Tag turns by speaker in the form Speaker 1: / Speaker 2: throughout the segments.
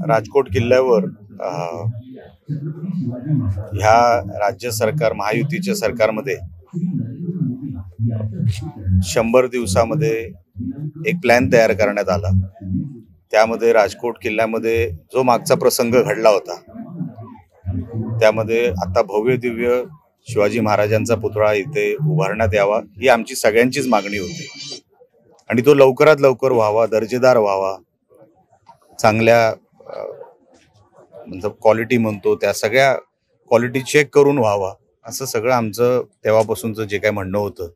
Speaker 1: राजकोट किल्ल्यावर ह्या राज्य सरकार महायुतीच्या सरकारमध्ये 100 दिवसामध्ये एक प्लॅन तयार करण्यात आला। त्यामध्ये राजकोट किल्ल्यामध्ये जो मागचा प्रसंग घडला होता त्यामध्ये आता भव्य दिव्य शिवाजी महाराजांचा पुतळा इथे उभारण्यात यावा ही आमची सगळ्यांचीच मागणी होती आणि तो लवकरात लवकर व्हावा, दर्जेदार व्हावा, चांगल्या म्हणजे क्वालिटी म्हणतो त्या सगळ्या क्वालिटी चेक करून व्हावा असं सगळं आमचं तेव्हापासूनचं जे काय म्हणणं होतं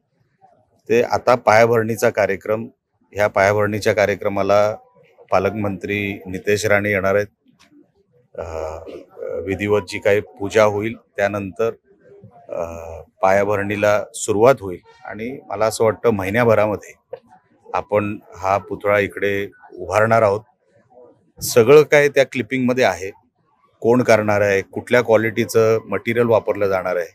Speaker 1: ते आता पायाभरणीचा कार्यक्रम, ह्या पायाभरणीच्या कार्यक्रमाला पालकमंत्री नितेश राणे येणार आहेत। विधिवत जी काही पूजा होईल त्यानंतर पायाभरणीला सुरुवात होईल आणि मला असं वाटतं महिन्याभरामध्ये आपण हा पुतळा इकडे उभारणार आहोत। सगळं काय त्या क्लिपिंगमध्ये आहे, कोण करणार आहे, कुठल्या क्वालिटीचं मटेरियल वापरलं जाणार आहे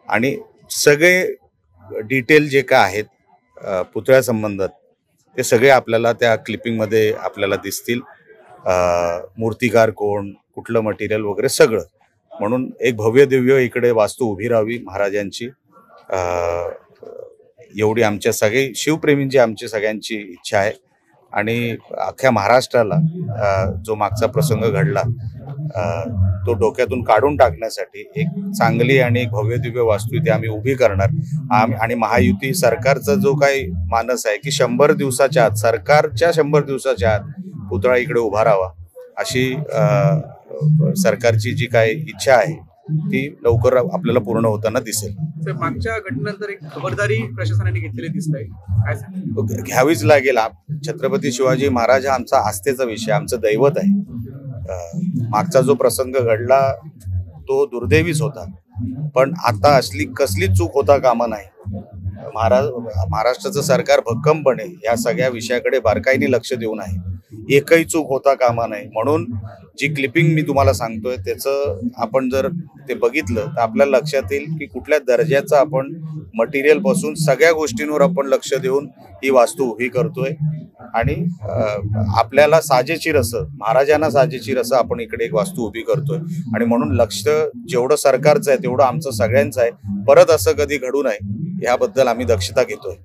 Speaker 1: आणि सगळे डिटेल जे काय आहेत पुतळ्यासंबंधात ते सगळे आपल्याला त्या क्लिपिंगमध्ये आपल्याला दिसतील। मूर्तिकार कोण, कुठलं मटेरियल वगैरे सगळं, म्हणून एक भव्य दिव्य इकडे वास्तू उभी राहावी महाराजांची, एवढी आमच्या सगळी शिवप्रेमींची आमची सगळ्यांची इच्छा आहे। आणि अख्ख्या महाराष्ट्राला जो मागचा प्रसंग घडला तो डोक्यातून काढून टाकण्यासाठी एक चांगली आणि एक भव्य दिव्य वास्तू इथे आम्ही उभी करणार आणि महायुती सरकारचा जो काही मानस आहे की 100 दिवसाच्या आत, सरकारच्या 100 दिवसाच्या आत पुतळा इकडे उभा राहावा अशी सरकारची जी काही इच्छा आहे ती लवकर आपल्याला पूर्ण होताना दिसेल।
Speaker 2: मागच्या घटनेनंतर एक खबरदारी प्रशासनाने घेतलेली दिसते, काय सांगता?
Speaker 1: घ्यावीच लागेल। छत्रपती शिवाजी महाराज हा आमचा आस्थेचा विषय, आमचं दैवत आहे। मागचा जो प्रसंग घडला तो दुर्दैवीच होता, पण आता असली कसली चूक होता कामा नाही। महाराष्ट्राचं सरकार भक्कमपणे या सगळ्या विषयाकडे बारकाईने लक्ष देऊन आहे, एकही चूक होता कामा नाही। म्हणून जी क्लिपिंग मी तुम्हाला सांगतोय त्याचं आपण जर ते बघितलं तर आपल्याला लक्षात येईल की कुठल्या दर्जाचं आपण मटेरियल पासून सगळ्या गोष्टींवर आपण लक्ष देऊन ही वास्तू उभी करतोय आणि आपल्याला साजेशीर असं, महाराजांना साजेशीर असं आपण इकडे एक वास्तू उभी करतोय आणि म्हणून लक्ष जेवढं सरकारचं आहे तेवढं आमचं सगळ्यांचं आहे। परत असं कधी घडू नये याबद्दल आम्ही दक्षता घेतोय।